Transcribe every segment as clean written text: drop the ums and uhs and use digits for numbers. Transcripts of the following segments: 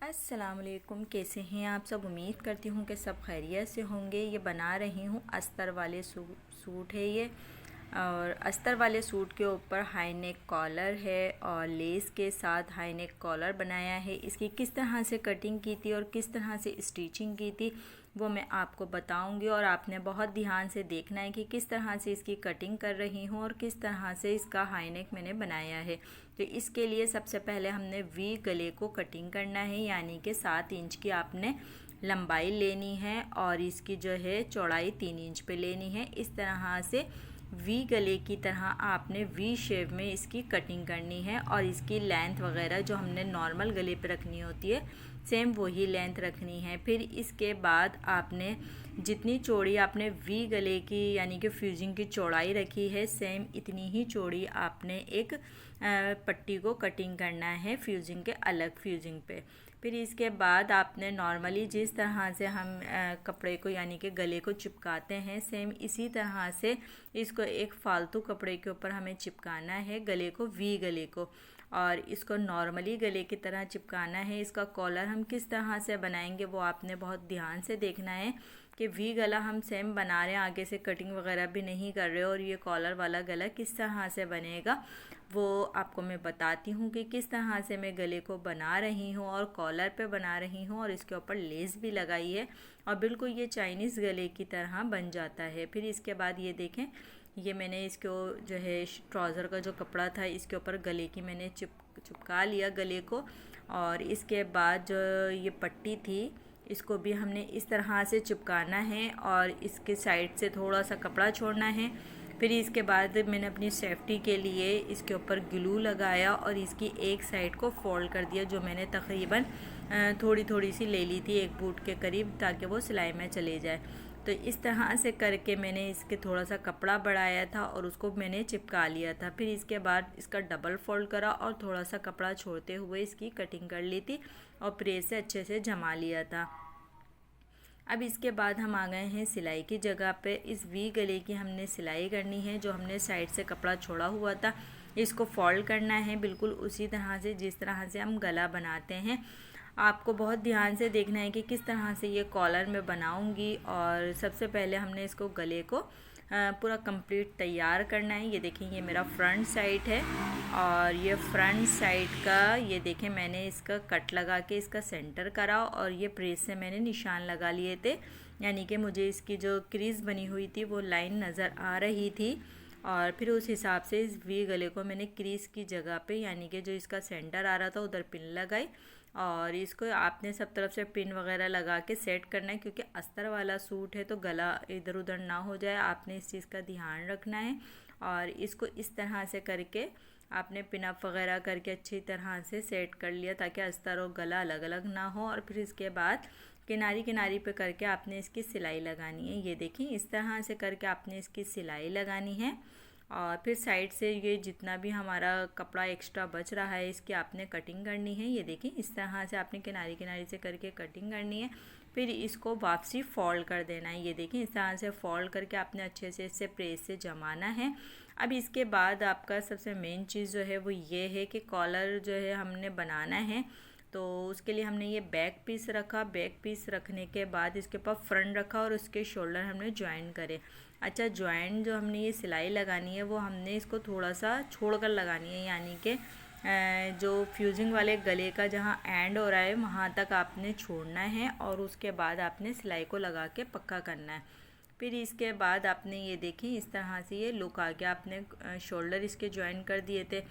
अस्सलामुअलैकुम, कैसे हैं आप सब। उम्मीद करती हूँ कि सब खैरियत से होंगे। ये बना रही हूँ अस्तर वाले सूट है ये। और अस्तर वाले सूट के ऊपर हाई नेक कॉलर है और लेस के साथ हाई नेक कॉलर बनाया है। इसकी किस तरह से कटिंग की थी और किस तरह से स्टिचिंग की थी वो मैं आपको बताऊंगी। और आपने बहुत ध्यान से देखना है कि किस तरह से इसकी कटिंग कर रही हूँ और किस तरह से इसका हाई नेक मैंने बनाया है। तो इसके लिए सबसे पहले हमने वी गले को कटिंग करना है, यानी कि 7 इंच की आपने लंबाई लेनी है और इसकी जो है चौड़ाई 3 इंच पे लेनी है। इस तरह से वी गले की तरह आपने वी शेप में इसकी कटिंग करनी है और इसकी लेंथ वगैरह जो हमने नॉर्मल गले पे रखनी होती है सेम वही लेंथ रखनी है। फिर इसके बाद आपने जितनी चौड़ी आपने वी गले की यानी कि फ्यूजिंग की चौड़ाई रखी है सेम इतनी ही चौड़ी आपने एक पट्टी को कटिंग करना है फ्यूजिंग के अलग फ्यूजिंग पे। फिर इसके बाद आपने नॉर्मली जिस तरह से हम कपड़े को यानी कि गले को चिपकाते हैं सेम इसी तरह से इसको एक फालतू कपड़े के ऊपर हमें चिपकाना है गले को, वी गले को। और इसको नॉर्मली गले की तरह चिपकाना है। इसका कॉलर हम किस तरह से बनाएंगे वो आपने बहुत ध्यान से देखना है कि वी गला हम सेम बना रहे हैं, आगे से कटिंग वगैरह भी नहीं कर रहे और ये कॉलर वाला गला किस तरह से बनेगा वो आपको मैं बताती हूँ कि किस तरह से मैं गले को बना रही हूँ और कॉलर पे बना रही हूँ और इसके ऊपर लेस भी लगाई है और बिल्कुल ये चाइनीज़ गले की तरह बन जाता है। फिर इसके बाद ये देखें, ये मैंने इसको जो है ट्राउज़र का जो कपड़ा था इसके ऊपर गले की मैंने चिपका लिया गले को। और इसके बाद जो ये पट्टी थी इसको भी हमने इस तरह से चिपकाना है और इसके साइड से थोड़ा सा कपड़ा छोड़ना है। फिर इसके बाद मैंने अपनी सेफ्टी के लिए इसके ऊपर ग्लू लगाया और इसकी एक साइड को फोल्ड कर दिया, जो मैंने तकरीबन थोड़ी थोड़ी सी ले ली थी, 1 फुट के करीब, ताकि वो सिलाई में चले जाए। तो इस तरह से करके मैंने इसके थोड़ा सा कपड़ा बढ़ाया था और उसको मैंने चिपका लिया था। फिर इसके बाद इसका डबल फोल्ड करा और थोड़ा सा कपड़ा छोड़ते हुए इसकी कटिंग कर ली थी और प्रेस से अच्छे से जमा लिया था। अब इसके बाद हम आ गए हैं सिलाई की जगह पे। इस वी गले की हमने सिलाई करनी है, जो हमने साइड से कपड़ा छोड़ा हुआ था इसको फोल्ड करना है बिल्कुल उसी तरह से जिस तरह से हम गला बनाते हैं। आपको बहुत ध्यान से देखना है कि किस तरह से ये कॉलर मैं बनाऊंगी। और सबसे पहले हमने इसको गले को पूरा कंप्लीट तैयार करना है। ये देखें, ये मेरा फ्रंट साइड है और ये फ्रंट साइड का ये देखें मैंने इसका कट लगा के इसका सेंटर करा और ये प्रेस से मैंने निशान लगा लिए थे, यानी कि मुझे इसकी जो क्रीज बनी हुई थी वो लाइन नज़र आ रही थी। और फिर उस हिसाब से इस वी गले को मैंने क्रीज की जगह पे यानी कि जो इसका सेंटर आ रहा था उधर पिन लगाई। और इसको आपने सब तरफ से पिन वगैरह लगा के सेट करना है, क्योंकि अस्तर वाला सूट है तो गला इधर उधर ना हो जाए, आपने इस चीज़ का ध्यान रखना है। और इसको इस तरह से करके आपने पिन अप वगैरह करके अच्छी तरह से सेट कर लिया ताकि अस्तर और गला अलग अलग ना हो। और फिर इसके बाद किनारी किनारी पे करके आपने इसकी सिलाई लगानी है। ये देखिए इस तरह से करके आपने इसकी सिलाई लगानी है। और फिर साइड से ये जितना भी हमारा कपड़ा एक्स्ट्रा बच रहा है इसकी आपने कटिंग करनी है। ये देखिए इस तरह से आपने किनारी किनारी से करके कटिंग करनी है। फिर इसको वापसी फोल्ड कर देना है। ये देखिए इस तरह से फोल्ड करके आपने अच्छे से इससे प्रेस से जमाना है। अब इसके बाद आपका सबसे मेन चीज़ जो है वो ये है कि कॉलर जो है हमने बनाना है, तो उसके लिए हमने ये बैक पीस रखा। बैक पीस रखने के बाद इसके ऊपर फ्रंट रखा और उसके शोल्डर हमने ज्वाइन करे। अच्छा, ज्वाइंट जो हमने ये सिलाई लगानी है वो हमने इसको थोड़ा सा छोड़ कर लगानी है, यानी कि जो फ्यूजिंग वाले गले का जहाँ एंड हो रहा है वहाँ तक आपने छोड़ना है और उसके बाद आपने सिलाई को लगा के पक्का करना है। फिर इसके बाद आपने ये देखें इस तरह से ये लुक आ गया, आपने शोल्डर इसके ज्वाइन कर दिए थे।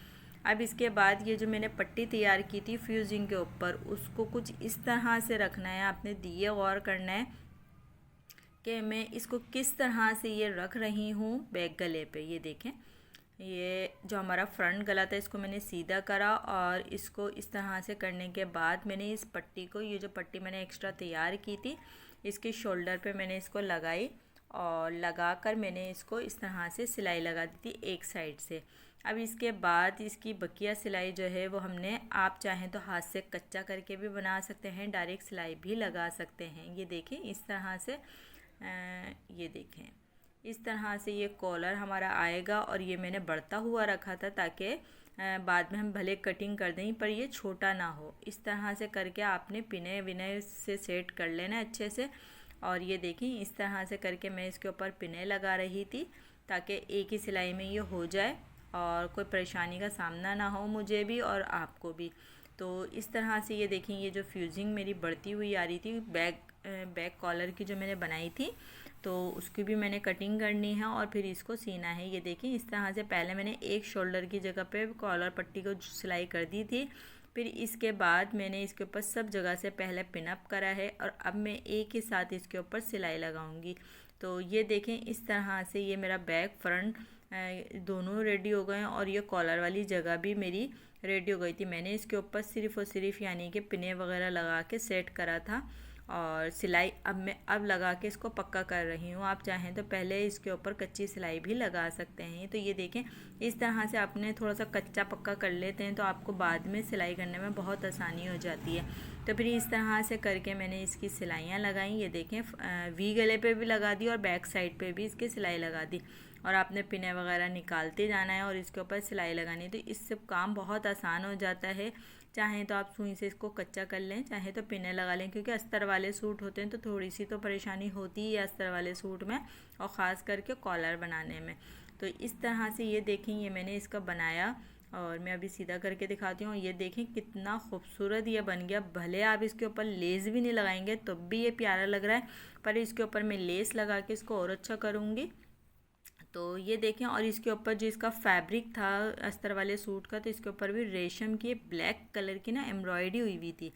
अब इसके बाद ये जो मैंने पट्टी तैयार की थी फ्यूजिंग के ऊपर उसको कुछ इस तरह से रखना है। आपने दिए गौर करना है कि मैं इसको किस तरह से ये रख रही हूँ बैक गले पे। ये देखें, ये जो हमारा फ्रंट गला था इसको मैंने सीधा करा और इसको इस तरह से करने के बाद मैंने इस पट्टी को, ये जो पट्टी मैंने एक्स्ट्रा तैयार की थी इसके शोल्डर पे मैंने इसको लगाई और लगाकर मैंने इसको इस तरह से सिलाई लगा दी थी एक साइड से। अब इसके बाद इसकी बकिया सिलाई जो है वो हमने, आप चाहें तो हाथ से कच्चा करके भी बना सकते हैं, डायरेक्ट सिलाई भी लगा सकते हैं। ये देखें इस तरह से ये देखें इस तरह से ये कॉलर हमारा आएगा और ये मैंने बढ़ता हुआ रखा था ताकि बाद में हम भले कटिंग कर दें पर ये छोटा ना हो। इस तरह से करके आपने पिने विनय से सेट कर लेना अच्छे से। और ये देखिए इस तरह से करके मैं इसके ऊपर पिने लगा रही थी ताकि एक ही सिलाई में ये हो जाए और कोई परेशानी का सामना ना हो मुझे भी और आपको भी। तो इस तरह से ये देखें ये जो फ्यूजिंग मेरी बढ़ती हुई आ रही थी बैक कॉलर की जो मैंने बनाई थी, तो उसकी भी मैंने कटिंग करनी है और फिर इसको सीना है। ये देखें इस तरह से पहले मैंने एक शोल्डर की जगह पे कॉलर पट्टी को सिलाई कर दी थी, फिर इसके बाद मैंने इसके ऊपर सब जगह से पहले पिनअप करा है और अब मैं एक ही साथ इसके ऊपर सिलाई लगाऊंगी। तो ये देखें इस तरह से ये मेरा बैक फ्रंट दोनों रेडी हो गए हैं और ये कॉलर वाली जगह भी मेरी रेडी हो गई थी। मैंने इसके ऊपर सिर्फ़ और सिर्फ यानी कि पिने वगैरह लगा के सेट करा था और सिलाई अब लगा के इसको पक्का कर रही हूँ। आप चाहें तो पहले इसके ऊपर कच्ची सिलाई भी लगा सकते हैं। तो ये देखें इस तरह से आपने थोड़ा सा कच्चा पक्का कर लेते हैं तो आपको बाद में सिलाई करने में बहुत आसानी हो जाती है। तो फिर इस तरह से करके मैंने इसकी सिलाइयाँ लगाई। ये देखें वी गले पे भी लगा दी और बैक साइड पे भी इसकी सिलाई लगा दी और आपने पिने वगैरह निकालते जाना है और इसके ऊपर सिलाई लगानी है। तो इससे काम बहुत आसान हो जाता है। चाहें तो आप सुई से इसको कच्चा कर लें, चाहे तो पिने लगा लें, क्योंकि अस्तर वाले सूट होते हैं तो थोड़ी सी तो परेशानी होती ही है अस्तर वाले सूट में और ख़ास करके कॉलर बनाने में। तो इस तरह से ये देखें ये मैंने इसका बनाया और मैं अभी सीधा करके दिखाती हूँ। ये देखें कितना खूबसूरत ये बन गया। भले आप इसके ऊपर लेस भी नहीं लगाएंगे तब भी ये प्यारा लग रहा है, पर इसके ऊपर मैं लेस लगा के इसको और अच्छा करूँगी। तो ये देखें और इसके ऊपर जो इसका फैब्रिक था अस्तर वाले सूट का, तो इसके ऊपर भी रेशम की ब्लैक कलर की ना एम्ब्रॉयडरी हुई हुई थी।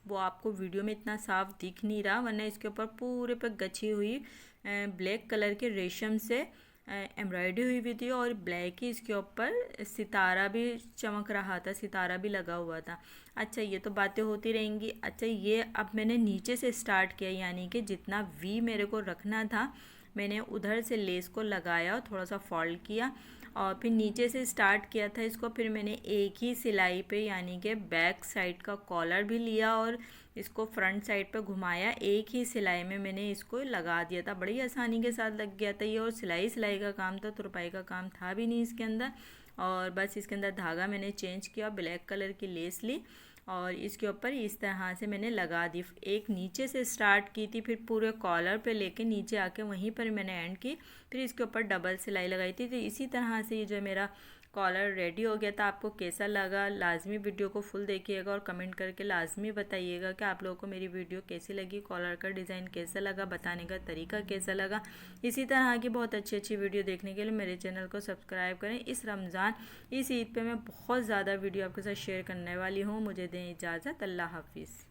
वो आपको वीडियो में इतना साफ दिख नहीं रहा, वरना इसके ऊपर पूरे पे गछी हुई ब्लैक कलर के रेशम से एम्ब्रॉयडरी हुई हुई थी और ब्लैक ही इसके ऊपर सितारा भी चमक रहा था, सितारा भी लगा हुआ था। अच्छा ये तो बातें होती रहेंगी। अच्छा ये अब मैंने नीचे से स्टार्ट किया, यानी कि जितना वी मेरे को रखना था मैंने उधर से लेस को लगाया और थोड़ा सा फोल्ड किया और फिर नीचे से स्टार्ट किया था इसको। फिर मैंने एक ही सिलाई पे यानी कि बैक साइड का कॉलर भी लिया और इसको फ्रंट साइड पे घुमाया। एक ही सिलाई में मैंने इसको लगा दिया था, बड़ी आसानी के साथ लग गया था ये। और सिलाई का काम था, तुरपाई का काम था भी नहीं इसके अंदर। और बस इसके अंदर धागा मैंने चेंज किया, ब्लैक कलर की लेस ली और इसके ऊपर इस तरह से मैंने लगा दी। एक नीचे से स्टार्ट की थी, फिर पूरे कॉलर पे लेके नीचे आके वहीं पर मैंने एंड की, फिर इसके ऊपर डबल सिलाई लगाई थी। तो इसी तरह से ये जो मेरा कॉलर रेडी हो गया था। आपको कैसा लगा लाजमी वीडियो को फुल देखिएगा और कमेंट करके लाजमी बताइएगा कि आप लोगों को मेरी वीडियो कैसी लगी, कॉलर का डिज़ाइन कैसा लगा, बताने का तरीका कैसा लगा। इसी तरह की बहुत अच्छी अच्छी वीडियो देखने के लिए मेरे चैनल को सब्सक्राइब करें। इस रमज़ान इस ईद पे मैं बहुत ज़्यादा वीडियो आपके साथ शेयर करने वाली हूँ। मुझे दें इजाज़त। अल्लाह हाफिज़।